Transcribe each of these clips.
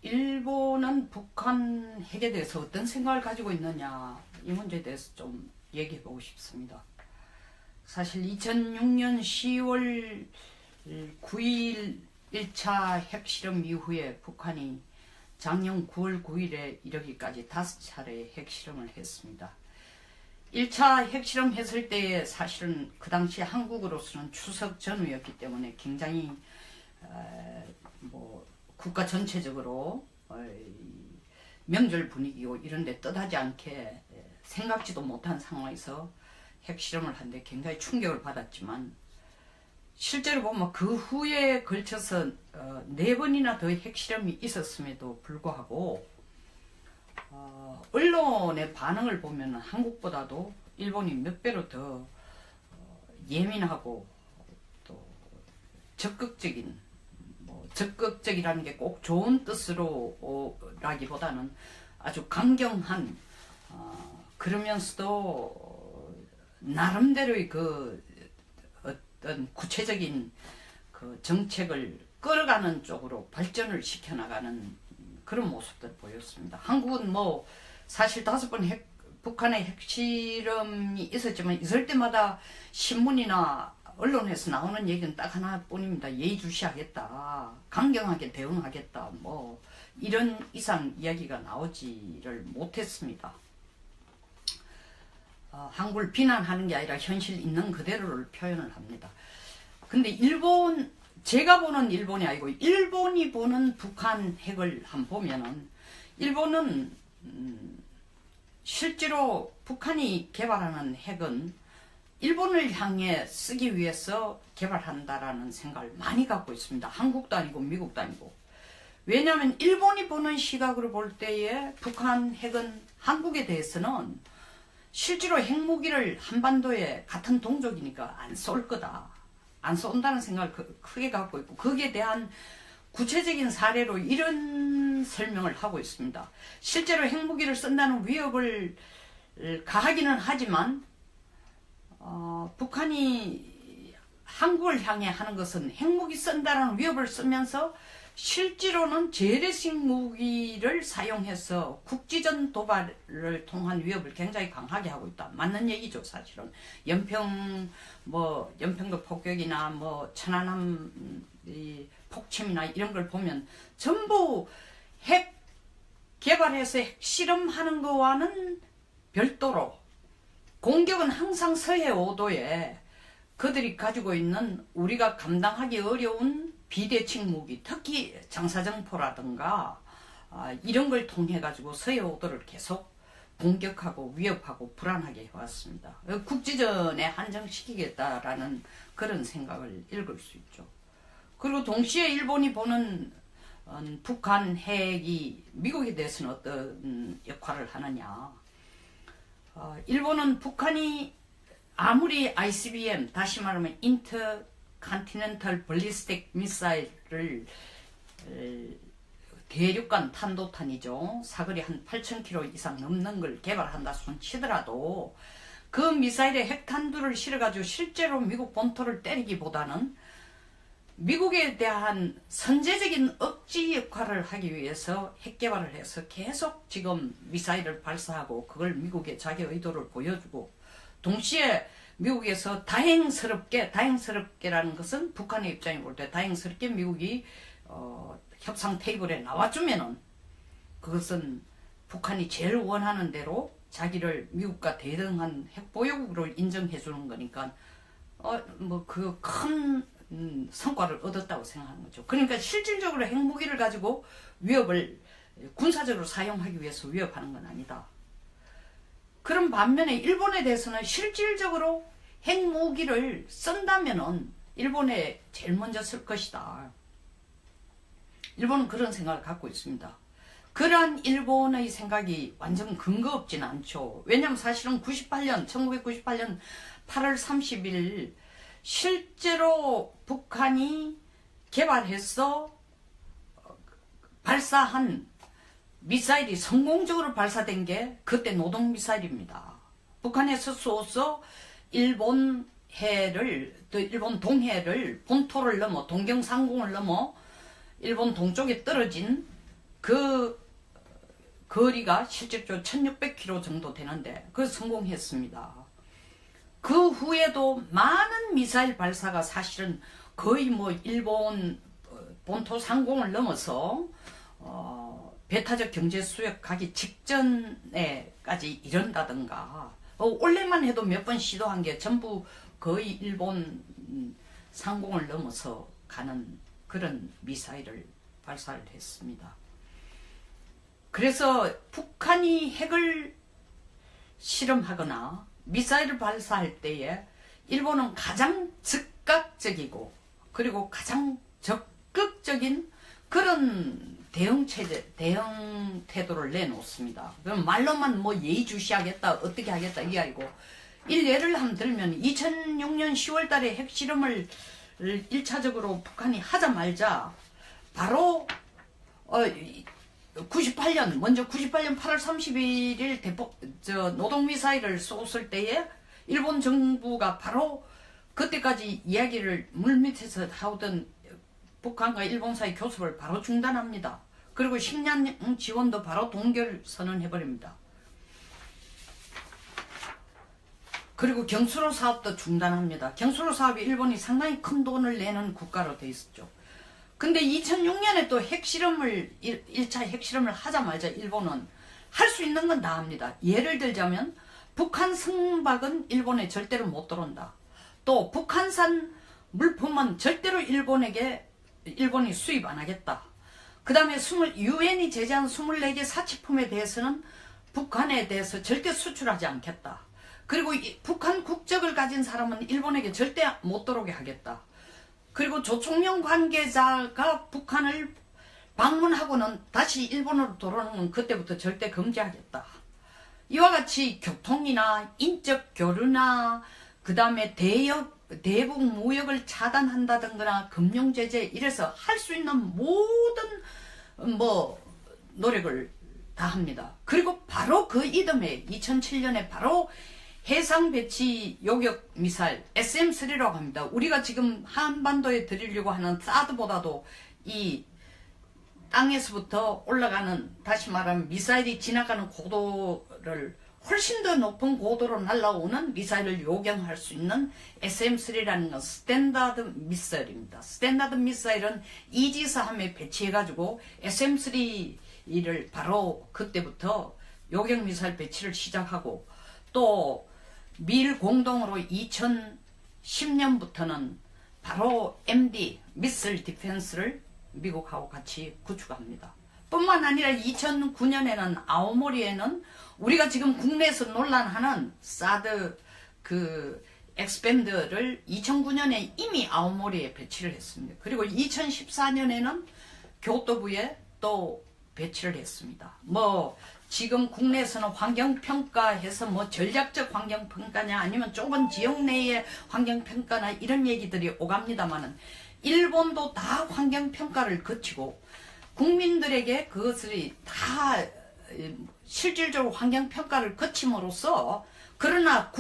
일본은 북한 핵에 대해서 어떤 생각을 가지고 있느냐, 이 문제에 대해서 좀 얘기해 보고 싶습니다. 사실 2006년 10월 9일 1차 핵실험 이후에 북한이 작년 9월 9일에 이르기까지 5차례 핵실험을 했습니다. 1차 핵실험 했을 때에 사실은 그 당시 한국으로서는 추석 전후였기 때문에 굉장히 국가 전체적으로 명절 분위기고 이런데 뜻하지 않게 생각지도 못한 상황에서 핵실험을 하는데 굉장히 충격을 받았지만, 실제로 보면 그 후에 걸쳐서 4번이나 더 핵실험이 있었음에도 불구하고 언론의 반응을 보면 한국보다도 일본이 몇 배로 더 예민하고 또 적극적인, 적극적이라는 게 꼭 좋은 뜻으로 라기보다는 아주 강경한, 그러면서도 나름대로의 그 어떤 구체적인 그 정책을 끌어가는 쪽으로 발전을 시켜나가는 그런 모습들 보였습니다. 한국은 사실 5번 북한의 핵실험이 있었지만 있을 때마다 신문이나 언론에서 나오는 얘기는 딱 하나뿐입니다. 예의주시하겠다, 강경하게 대응하겠다, 이런 이상 이야기가 나오지를 못했습니다. 한국을 비난하는 게 아니라 현실 있는 그대로를 표현을 합니다. 근데 제가 보는 일본이 아니고 일본이 보는 북한 핵을 한번 보면은, 일본은 실제로 북한이 개발하는 핵은 일본을 향해 쓰기 위해서 개발한다라는 생각을 많이 갖고 있습니다. 한국도 아니고 미국도 아니고. 왜냐하면 일본이 보는 시각으로 볼 때에 북한 핵은 한국에 대해서는 실제로 핵무기를 한반도에 같은 동족이니까 안 쏠 거다, 안 쏜다는 생각을 크게 갖고 있고, 거기에 대한 구체적인 사례로 이런 설명을 하고 있습니다. 실제로 핵무기를 쓴다는 위협을 가하기는 하지만 북한이 한국을 향해 하는 것은 핵무기 쓴다는 위협을 쓰면서 실제로는 재래식 무기를 사용해서 국지전 도발을 통한 위협을 굉장히 강하게 하고 있다. 맞는 얘기죠, 사실은. 연평도 폭격이나 천안함 폭침이나 이런 걸 보면 전부 핵 개발해서 핵 실험하는 거와는 별도로 공격은 항상 서해 5도에 그들이 가지고 있는 우리가 감당하기 어려운 비대칭 무기, 특히 장사정포라든가 이런 걸 통해 가지고 서해 5도를 계속 공격하고 위협하고 불안하게 해왔습니다. 국지전에 한정시키겠다라는 그런 생각을 읽을 수 있죠. 그리고 동시에 일본이 보는 북한 핵이 미국에 대해서는 어떤 역할을 하느냐. 일본은 북한이 아무리 ICBM, 다시 말하면 인터컨티넨탈 발리스틱 미사일을 대륙간 탄도탄이죠. 사거리 한 8,000km 이상 넘는 걸 개발한다 손 치더라도 그 미사일에 핵탄두를 실어가지고 실제로 미국 본토를 때리기보다는 미국에 대한 선제적인 억지 역할을 하기 위해서 핵 개발을 해서 계속 지금 미사일을 발사하고 그걸 미국에 자기 의도를 보여주고, 동시에 미국에서 다행스럽게라는 것은 북한의 입장에 볼 때 다행스럽게 미국이 협상 테이블에 나와주면은 그것은 북한이 제일 원하는 대로 자기를 미국과 대등한 핵보유국으로 인정해 주는 거니까 그 큰 성과를 얻었다고 생각하는 거죠. 그러니까 실질적으로 핵무기를 가지고 위협을 군사적으로 사용하기 위해서 위협하는 건 아니다. 그런 반면에 일본에 대해서는 실질적으로 핵무기를 쓴다면은 일본에 제일 먼저 쓸 것이다. 일본은 그런 생각을 갖고 있습니다. 그러한 일본의 생각이 완전 근거 없지는 않죠. 왜냐하면 사실은 1998년 8월 30일 실제로 북한이 개발해서 발사한 미사일이 성공적으로 발사된 게 그때 노동미사일입니다. 북한에서 쏘서 일본 동해를 본토를 넘어 동경상공을 넘어 일본 동쪽에 떨어진 그 거리가 실질적으로 1600km 정도 되는데 그 성공했습니다. 그 후에도 많은 미사일 발사가 사실은 거의 뭐 일본 본토 상공을 넘어서 배타적 경제 수역 가기 직전에까지 이른다든가 올해만 해도 몇 번 시도한 게 전부 거의 일본 상공을 넘어서 가는 그런 미사일을 발사를 했습니다. 그래서 북한이 핵을 실험하거나 미사일을 발사할 때에 일본은 가장 즉각적이고 그리고 가장 적극적인 그런 대응 태도를 내놓습니다. 그럼 말로만 뭐 예의주시하겠다, 어떻게 하겠다 이게 아니고 예를 한번 들면 2006년 10월 달에 핵실험을 1차적으로 북한이 하자마자 바로 98년 먼저 98년 8월 31일 노동미사일을 쏘았을 때에 일본 정부가 바로 그때까지 이야기를 물밑에서 하던 북한과 일본 사이 교섭을 바로 중단합니다. 그리고 식량 지원도 바로 동결 선언해버립니다. 그리고 경수로 사업도 중단합니다. 경수로 사업이 일본이 상당히 큰 돈을 내는 국가로 돼 있었죠. 근데 2006년에 또 핵실험을 1차 핵실험을 하자마자 일본은 할 수 있는 건 다 합니다. 예를 들자면 북한 승박은 일본에 절대로 못 들어온다. 또 북한산 물품은 절대로 일본이 수입 안 하겠다. 그 다음에 유엔이 제재한 24개 사치품에 대해서는 북한에 대해서 절대 수출하지 않겠다. 그리고 북한 국적을 가진 사람은 일본에게 절대 못 들어오게 하겠다. 그리고 조총련 관계자가 북한을 방문하고는 다시 일본으로 돌아오는 건 그때부터 절대 금지하겠다. 이와 같이 교통이나 인적 교류나 그 다음에 대북 무역을 차단한다든가 금융 제재 이래서 할 수 있는 모든 노력을 다 합니다. 그리고 바로 그 이듬해 2007년에 바로 해상 배치 요격 미사일 SM-3라고 합니다. 우리가 지금 한반도에 드리려고 하는 사드보다도 이 땅에서부터 올라가는 다시 말하면 미사일이 지나가는 고도를 훨씬 더 높은 고도로 날아오는 미사일을 요격할 수 있는 SM-3라는 건 스탠다드 미사일입니다. 스탠다드 미사일은 이지스함에 배치해가지고 SM-3를 바로 그때부터 요격 미사일 배치를 시작하고 또 미일 공동으로 2010년부터는 바로 MD 미사일 디펜스를 미국하고 같이 구축합니다. 뿐만 아니라 2009년에는 아오모리에는 우리가 지금 국내에서 논란하는 사드 엑스밴드를 2009년에 이미 아오모리에 배치를 했습니다. 그리고 2014년에는 교토부에 또 배치를 했습니다. 지금 국내에서는 환경평가해서 전략적 환경평가냐 아니면 좁은 지역 내의 환경평가나 이런 얘기들이 오갑니다만은 일본도 다 환경평가를 거치고 국민들에게 그것을 다 실질적으로 환경평가를 거침으로써 그러나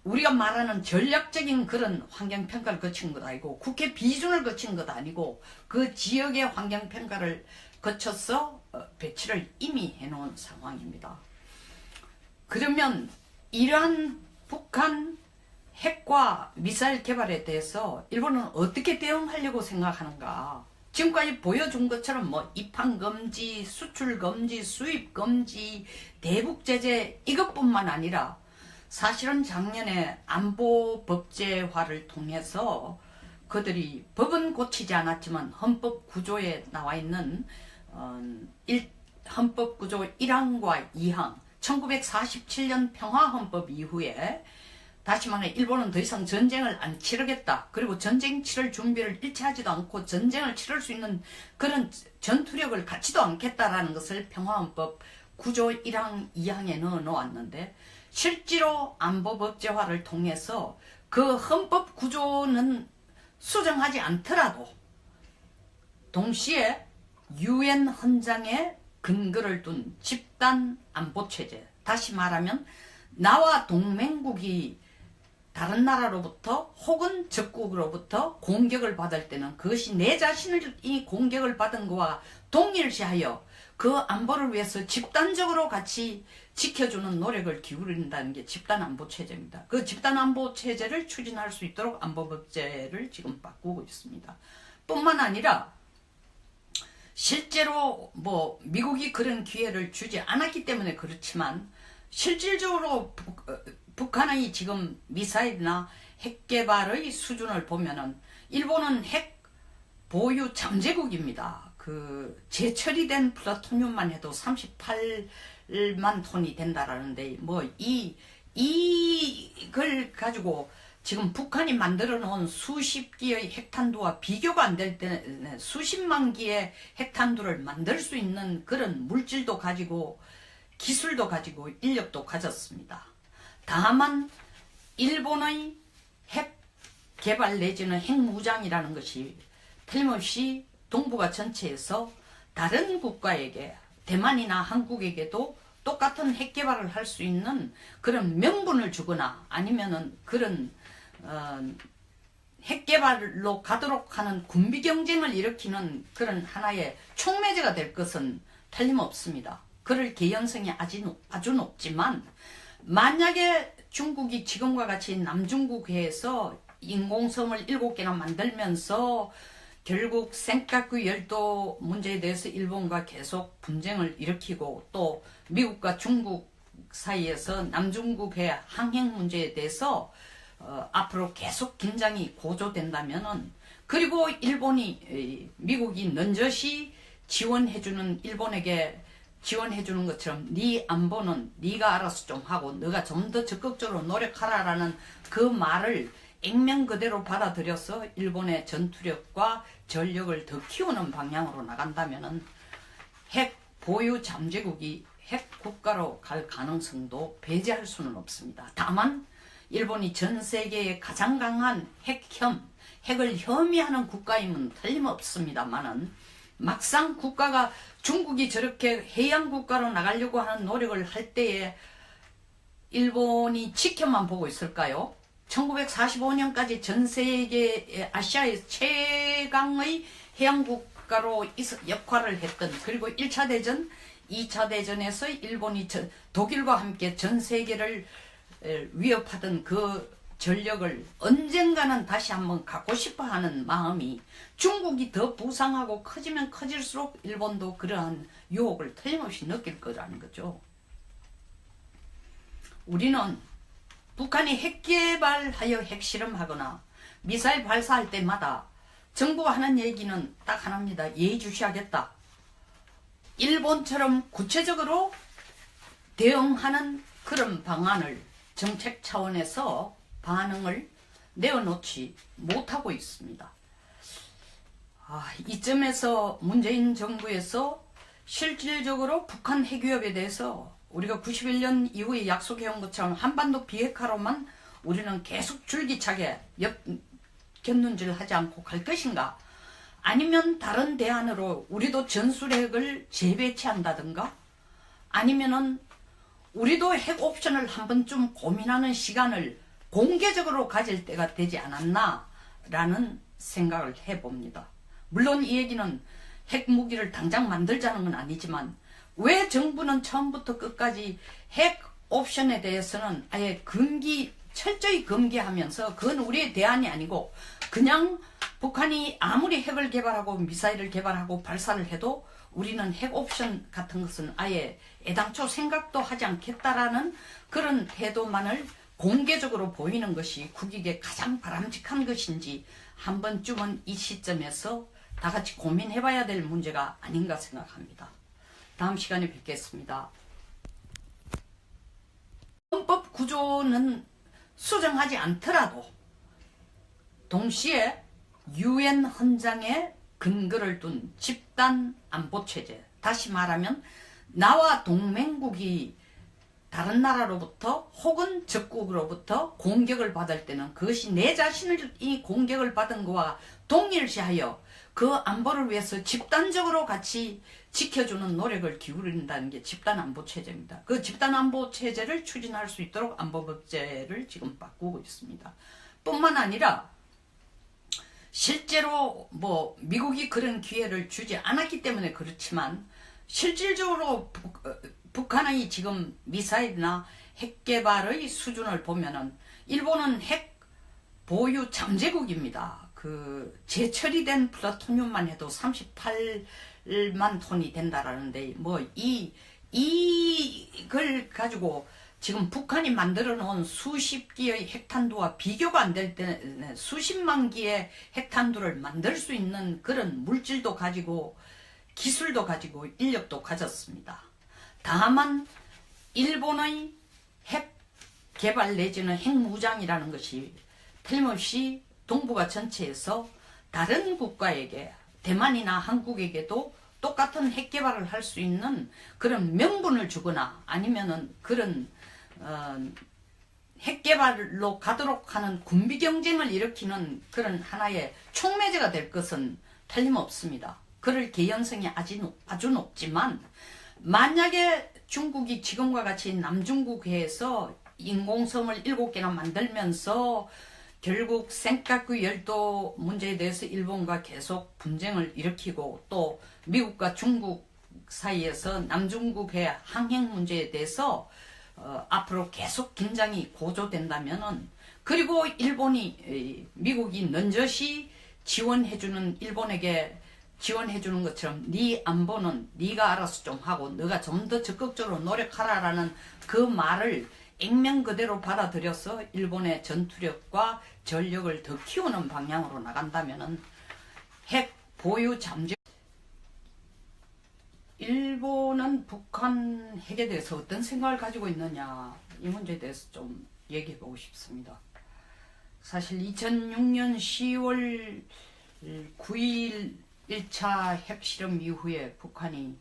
우리가 말하는 전략적인 그런 환경평가를 거친 것 아니고 국회 비준을 거친 것 아니고 그 지역의 환경평가를 거쳐서 배치를 이미 해놓은 상황입니다. 그러면 이러한 북한 핵과 미사일 개발에 대해서 일본은 어떻게 대응하려고 생각하는가? 지금까지 보여준 것처럼 입항 금지, 수출 금지, 수입 금지, 대북 제재 이것뿐만 아니라 사실은 작년에 안보 법제화를 통해서 그들이 법은 고치지 않았지만 헌법 구조에 나와 있는 헌법 구조 1항과 2항 1947년 평화헌법 이후에 다시 말해 일본은 더 이상 전쟁을 안 치르겠다. 그리고 전쟁 치를 준비를 일체 하지도 않고 전쟁을 치를 수 있는 그런 전투력을 갖지도 않겠다라는 것을 평화헌법 구조 1항, 2항에 넣어 놓았는데 실제로 안보법제화를 통해서 그 헌법 구조는 수정하지 않더라도 동시에 유엔 헌장에 근거를 둔 집단 안보체제, 다시 말하면 나와 동맹국이 다른 나라로부터 혹은 적국으로부터 공격을 받을 때는 그것이 내 자신이 공격을 받은 것과 동일시하여 그 안보를 위해서 집단적으로 같이 지켜주는 노력을 기울인다는 게 집단안보체제입니다. 그 집단안보체제를 추진할 수 있도록 안보법제를 지금 바꾸고 있습니다. 뿐만 아니라 실제로 뭐 미국이 그런 기회를 주지 않았기 때문에 그렇지만 실질적으로 북한의 지금 미사일이나 핵 개발의 수준을 보면은 일본은 핵 보유 잠재국입니다. 그 재처리된 플루토늄만 해도 38만 톤이 된다라는데 뭐 이걸 가지고 지금 북한이 만들어 놓은 수십 기의 핵탄두와 비교가 안 될 때 수십만 기의 핵탄두를 만들 수 있는 그런 물질도 가지고 기술도 가지고 인력도 가졌습니다. 다만 일본의 핵 개발 내지는 핵무장이라는 것이 틀림없이 동북아 전체에서 다른 국가에게 대만이나 한국에게도 똑같은 핵 개발을 할 수 있는 그런 명분을 주거나 아니면은 그런 핵 개발로 가도록 하는 군비 경쟁을 일으키는 그런 하나의 촉매제가 될 것은 틀림없습니다. 그럴 개연성이 아주 높지만 만약에 중국이 지금과 같이 남중국해에서 인공섬을 7개나 만들면서 결국 센카쿠 열도 문제에 대해서 일본과 계속 분쟁을 일으키고 또 미국과 중국 사이에서 남중국해 항행 문제에 대해서 앞으로 계속 긴장이 고조된다면은 그리고 일본이 미국이 넌저시 지원해주는 일본에게 지원해주는 것처럼 네 안보는 네가 알아서 좀 하고 너가 좀 더 적극적으로 노력하라라는 그 말을 액면 그대로 받아들여서 일본의 전투력과 전력을 더 키우는 방향으로 나간다면은 핵 보유 잠재국이 핵 국가로 갈 가능성도 배제할 수는 없습니다. 다만 일본이 전 세계에 가장 강한 핵을 혐의하는 국가임은 틀림없습니다만은 막상 국가가 중국이 저렇게 해양 국가로 나가려고 하는 노력을 할 때에 일본이 지켜만 보고 있을까요? 1945년까지 전 세계 아시아의 최강의 해양 국가로 역할을 했던 그리고 1차 대전, 2차 대전에서 일본이 독일과 함께 전 세계를 위협하던 그 전력을 언젠가는 다시 한번 갖고 싶어 하는 마음이 중국이 더 부상하고 커지면 커질수록 일본도 그러한 유혹을 틀림없이 느낄 거라는 거죠. 우리는 북한이 핵 개발하여 핵실험하거나 미사일 발사할 때마다 정부가 하는 얘기는 딱 하나입니다. 예의주시하겠다. 일본처럼 구체적으로 대응하는 그런 방안을 정책 차원에서 반응을 내어놓지 못하고 있습니다. 이점에서 문재인 정부에서 실질적으로 북한 핵위협에 대해서 우리가 91년 이후에 약속해온 것처럼 한반도 비핵화로만 우리는 계속 줄기차게 곁눈질 하지 않고 갈 것인가? 아니면 다른 대안으로 우리도 전술핵을 재배치한다든가 아니면은 우리도 핵 옵션을 한 번쯤 고민하는 시간을 공개적으로 가질 때가 되지 않았나 라는 생각을 해봅니다. 물론 이 얘기는 핵무기를 당장 만들자는 건 아니지만 왜 정부는 처음부터 끝까지 핵 옵션에 대해서는 아예 철저히 금기하면서 그건 우리의 대안이 아니고 그냥 북한이 아무리 핵을 개발하고 미사일을 개발하고 발사를 해도 우리는 핵 옵션 같은 것은 아예 애당초 생각도 하지 않겠다라는 그런 태도만을 공개적으로 보이는 것이 국익에 가장 바람직한 것인지 한 번쯤은 이 시점에서 다 같이 고민해봐야 될 문제가 아닌가 생각합니다. 다음 시간에 뵙겠습니다. 헌법 구조는 수정하지 않더라도 동시에 UN 헌장에 근거를 둔 집단 안보체제, 다시 말하면 나와 동맹국이 다른 나라로부터 혹은 적국으로부터 공격을 받을 때는 그것이 내 자신이 공격을 받은 것과 동일시하여 그 안보를 위해서 집단적으로 같이 지켜주는 노력을 기울인다는 게 집단안보체제입니다. 그 집단안보체제를 추진할 수 있도록 안보법제를 지금 바꾸고 있습니다. 뿐만 아니라 실제로 뭐 미국이 그런 기회를 주지 않았기 때문에 그렇지만 실질적으로 북한의 지금 미사일이나 핵 개발의 수준을 보면은 일본은 핵 보유 잠재국입니다. 그 재처리 된 플루토늄만 해도 38만 톤이 된다라는데 뭐 이걸 가지고 지금 북한이 만들어 놓은 수십 기의 핵탄두와 비교가 안 될 때 수십만 기의 핵탄두를 만들 수 있는 그런 물질도 가지고 기술도 가지고 인력도 가졌습니다. 다만 일본의 핵 개발 내지는 핵무장이라는 것이 틀림없이 동북아 전체에서 다른 국가에게 대만이나 한국에게도 똑같은 핵 개발을 할 수 있는 그런 명분을 주거나 아니면은 그런 핵 개발로 가도록 하는 군비 경쟁을 일으키는 그런 하나의 촉매제가 될 것은 틀림없습니다. 그럴 개연성이 아주 높지만 만약에 중국이 지금과 같이 남중국해에서 인공섬을 7개나 만들면서 결국 센카쿠 열도 문제에 대해서 일본과 계속 분쟁을 일으키고 또 미국과 중국 사이에서 남중국해 항행 문제에 대해서 앞으로 계속 긴장이 고조된다면은 그리고 미국이 넌저시 지원해주는 일본에게 지원해주는 것처럼 네 안보는 네가 알아서 좀 하고 너가 좀 더 적극적으로 노력하라라는 그 말을 액면 그대로 받아들여서 일본의 전투력과 전력을 더 키우는 방향으로 나간다면은 핵 보유 잠재 일본은 북한 핵에 대해서 어떤 생각을 가지고 있느냐 이 문제에 대해서 좀 얘기해 보고 싶습니다. 사실 2006년 10월 9일 1차 핵실험 이후에 북한이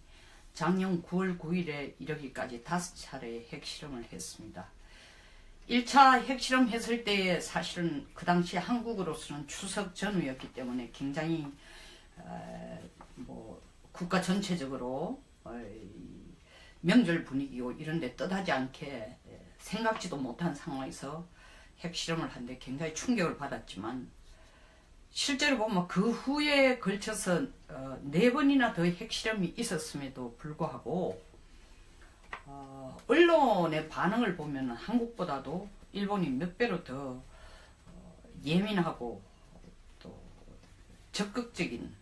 작년 9월 9일에 이르기까지 5차례 핵실험을 했습니다. 1차 핵실험 했을 때에 사실은 그 당시 한국으로서는 추석 전후였기 때문에 굉장히 국가 전체적으로 명절 분위기고 이런데 뜻하지 않게 생각지도 못한 상황에서 핵실험을 하는데 굉장히 충격을 받았지만 실제로 보면 그 후에 걸쳐서 4번이나 더 핵실험이 있었음에도 불구하고 언론의 반응을 보면 한국보다도 일본이 몇 배로 더 예민하고 또 적극적인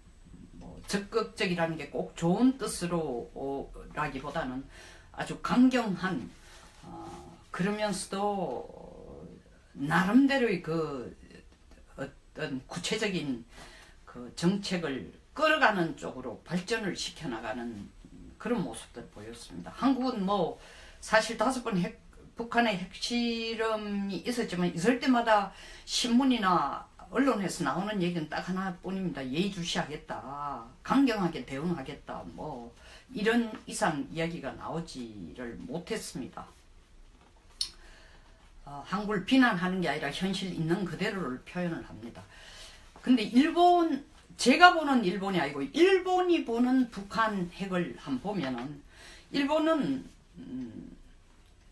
적극적이라는 게 꼭 좋은 뜻으로 라기보다는 아주 강경한 그러면서도 나름대로의 그 어떤 구체적인 그 정책을 끌어가는 쪽으로 발전을 시켜나가는 그런 모습들 보였습니다. 한국은 뭐 사실 5번 북한의 핵실험이 있었지만 있을 때마다 신문이나 언론에서 나오는 얘기는 딱 하나뿐입니다. 예의주시하겠다, 강경하게 대응하겠다, 뭐 이런 이상 이야기가 나오지를 못했습니다. 한국을 비난하는 게 아니라 현실 있는 그대로를 표현을 합니다. 근데 제가 보는 일본이 아니고 일본이 보는 북한 핵을 한번 보면은 일본은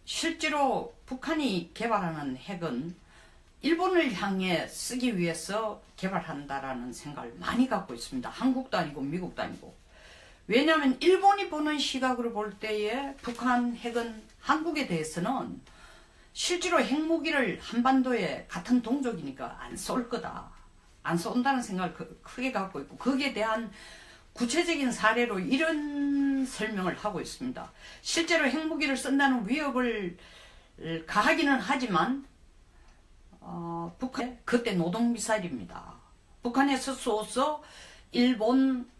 실제로 북한이 개발하는 핵은 일본을 향해 쓰기 위해서 개발한다라는 생각을 많이 갖고 있습니다. 한국도 아니고 미국도 아니고. 왜냐하면 일본이 보는 시각으로 볼 때에 북한 핵은 한국에 대해서는 실제로 핵무기를 한반도에 같은 동족이니까 안 쏠 거다. 안 쏜다는 생각을 크게 갖고 있고 거기에 대한 구체적인 사례로 이런 설명을 하고 있습니다. 실제로 핵무기를 쓴다는 위협을 가하기는 하지만 북한 그때 노동미사일입니다. 북한에서 쏘서 일본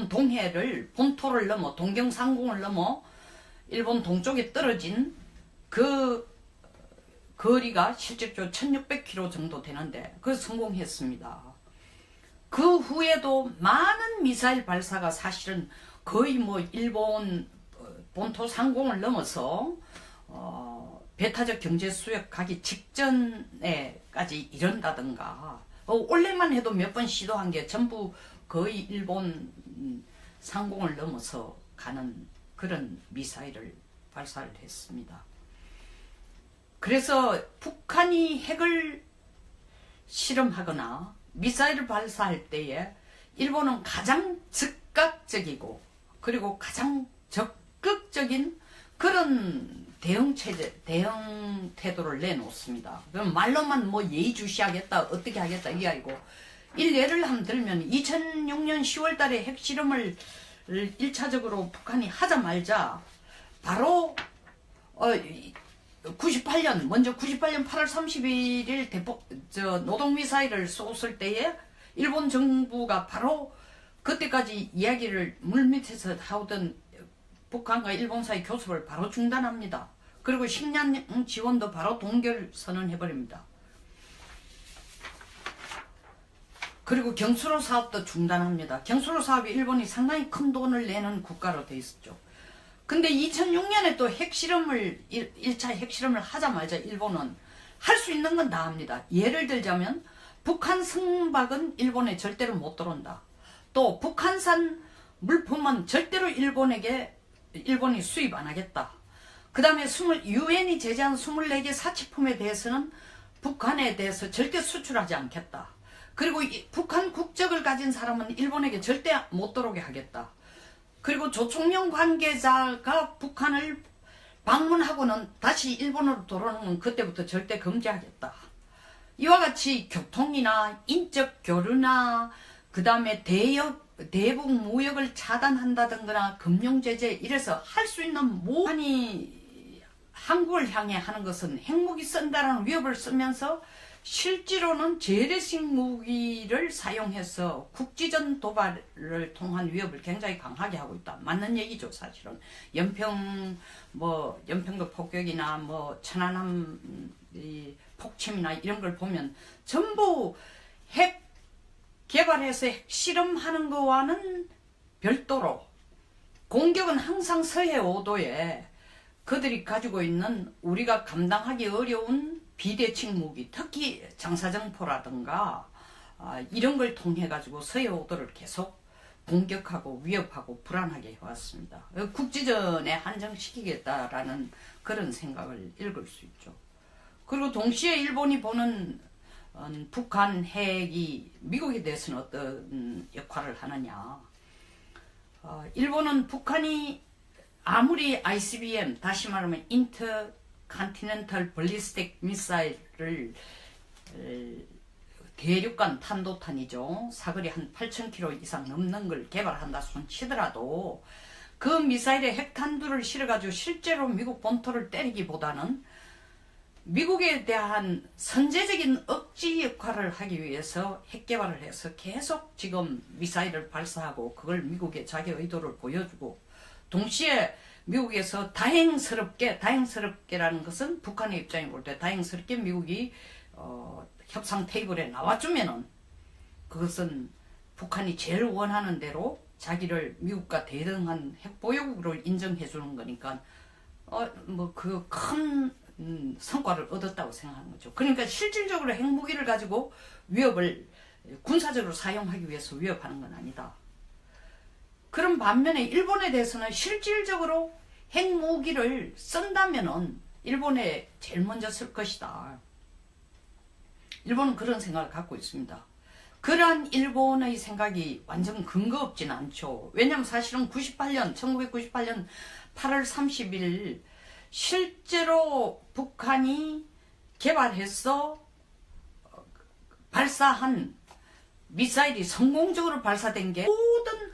동해를 본토를 넘어 동경상공을 넘어 일본 동쪽에 떨어진 그 거리가 실제로 1600km 정도 되는데 그걸 성공했습니다. 그 후에도 많은 미사일 발사가 사실은 거의 뭐 일본 본토 상공을 넘어서 배타적 경제 수역 가기 직전에까지 이른다든가 올해만 해도 몇 번 시도한 게 전부 거의 일본 상공을 넘어서 가는 그런 미사일을 발사를 했습니다. 그래서 북한이 핵을 실험하거나 미사일을 발사할 때에 일본은 가장 즉각적이고 그리고 가장 적극적인 그런 대응 태도를 내놓습니다. 그럼 말로만 뭐 예의주시하겠다, 어떻게 하겠다 이게 아니고, 예를 한번 들면 2006년 10월 달에 핵실험을 1차적으로 북한이 하자마자 바로 98년 8월 31일 노동미사일을 쏘았을 때에 일본 정부가 바로 그때까지 이야기를 물밑에서 하던 북한과 일본 사이 교섭을 바로 중단합니다. 그리고 식량 지원도 바로 동결 선언해버립니다. 그리고 경수로 사업도 중단합니다. 경수로 사업이 일본이 상당히 큰 돈을 내는 국가로 돼 있었죠. 근데 2006년에 또 1차 핵실험을 하자마자 일본은 할 수 있는 건 다 합니다. 예를 들자면 북한 승박은 일본에 절대로 못 들어온다. 또 북한산 물품은 절대로 일본이 수입 안 하겠다. 그 다음에 유엔이 제재한 24개 사치품에 대해서는 북한에 대해서 절대 수출하지 않겠다. 그리고 북한 국적을 가진 사람은 일본에게 절대 못 들어오게 하겠다. 그리고 조총련 관계자가 북한을 방문하고는 다시 일본으로 돌아오는 건 그때부터 절대 금지하겠다. 이와 같이 교통이나 인적 교류나 그 다음에 대북 무역을 차단한다든가 금융제재 이래서 할 수 있는 북한이 한국을 향해 하는 것은 핵무기 쓴다라는 위협을 쓰면서 실제로는 재래식 무기를 사용해서 국지전 도발을 통한 위협을 굉장히 강하게 하고 있다. 맞는 얘기죠, 사실은. 연평도 폭격이나 천안함 폭침이나 이런 걸 보면 전부 핵 개발해서 핵 실험하는 거와는 별도로 공격은 항상 서해 5도에 그들이 가지고 있는 우리가 감당하기 어려운 비대칭 무기, 특히 장사정포라든가 이런 걸 통해 가지고 서해 5도를 계속 공격하고 위협하고 불안하게 해왔습니다. 국지전에 한정시키겠다라는 그런 생각을 읽을 수 있죠. 그리고 동시에 일본이 보는 북한 핵이 미국에 대해서는 어떤 역할을 하느냐. 일본은 북한이 아무리 ICBM, 다시 말하면 인터컨티넨탈 발리스틱 미사일을 대륙간 탄도탄이죠. 사거리 한 8,000km 이상 넘는 걸 개발한다 손 치더라도 그 미사일에 핵탄두를 실어가지고 실제로 미국 본토를 때리기보다는 미국에 대한 선제적인 억지 역할을 하기 위해서 핵 개발을 해서 계속 지금 미사일을 발사하고 그걸 미국에 자기 의도를 보여주고, 동시에 미국에서 다행스럽게라는 것은 북한의 입장에 볼 때 다행스럽게 미국이 협상 테이블에 나와주면은 그것은 북한이 제일 원하는 대로 자기를 미국과 대등한 핵보유국으로 인정해 주는 거니까 그 큰 성과를 얻었다고 생각하는 거죠. 그러니까 실질적으로 핵무기를 가지고 위협을 군사적으로 사용하기 위해서 위협하는 건 아니다. 그런 반면에 일본에 대해서는 실질적으로 핵무기를 쓴다면은 일본에 제일 먼저 쓸 것이다. 일본은 그런 생각을 갖고 있습니다. 그러한 일본의 생각이 완전 근거 없진 않죠. 왜냐하면 사실은 1998년 8월 30일 실제로 북한이 개발해서 발사한 미사일이 성공적으로 발사된 게 모든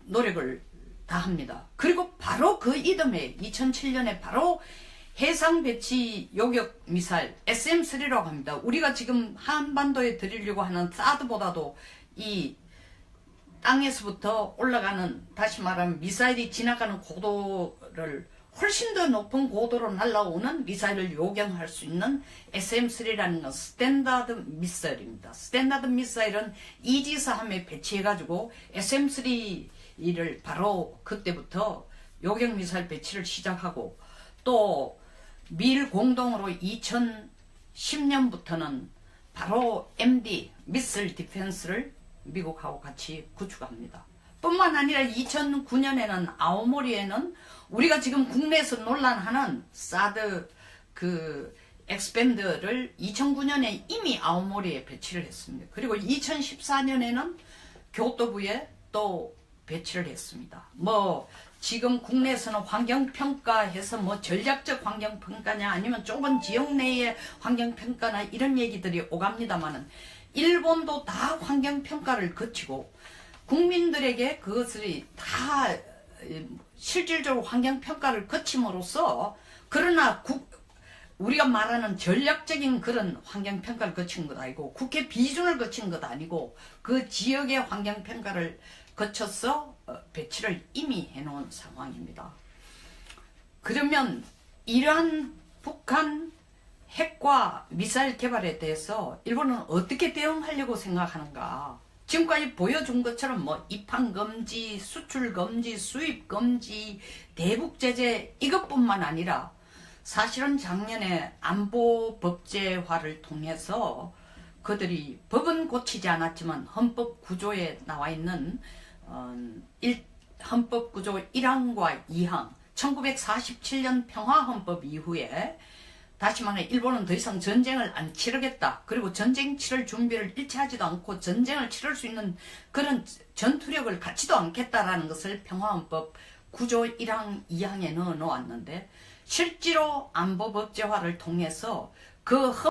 노력을 다 합니다. 그리고 바로 그 이듬해 2007년에 바로 해상 배치 요격 미사일 SM-3라고 합니다. 우리가 지금 한반도에 드리려고 하는 사드보다도 이 땅에서부터 올라가는, 다시 말하면 미사일이 지나가는 고도를 훨씬 더 높은 고도로 날아오는 미사일을 요격할 수 있는 SM-3라는 건 스탠다드 미사일입니다. 스탠다드 미사일은 이지스함에 배치해가지고 SM-3를 바로 그때부터 요격 미사일 배치를 시작하고, 또 미일 공동으로 2010년부터는 바로 MD 미사일 디펜스를 미국하고 같이 구축합니다. 뿐만 아니라 2009년에는 아오모리에는 우리가 지금 국내에서 논란하는 사드 엑스밴드를 2009년에 이미 아오모리에 배치를 했습니다. 그리고 2014년에는 교토부에 또 배치를 했습니다. 뭐 지금 국내에서는 환경평가해서 뭐 전략적 환경평가냐 아니면 좁은 지역 내의 환경평가나 이런 얘기들이 오갑니다만은 일본도 다 환경평가를 거치고 국민들에게 그것을 다 실질적으로 환경평가를 거침으로써 그러나 우리가 말하는 전략적인 그런 환경평가를 거친 것 아니고 국회 비준을 거친 것 아니고 그 지역의 환경평가를 거쳐서 배치를 이미 해놓은 상황입니다. 그러면 이러한 북한 핵과 미사일 개발에 대해서 일본은 어떻게 대응하려고 생각하는가? 지금까지 보여준 것처럼 뭐 입항 금지, 수출 금지, 수입 금지, 대북 제재 이것뿐만 아니라 사실은 작년에 안보 법제화를 통해서 그들이 법은 고치지 않았지만 헌법 구조에 나와 있는 헌법 구조 1항과 2항 1947년 평화헌법 이후에 다시 말해 일본은 더 이상 전쟁을 안 치르겠다. 그리고 전쟁 치를 준비를 일체 하지도 않고 전쟁을 치를 수 있는 그런 전투력을 갖지도 않겠다라는 것을 평화헌법 구조 1항, 2항에 넣어 놓았는데 실제로 안보법제화를 통해서 그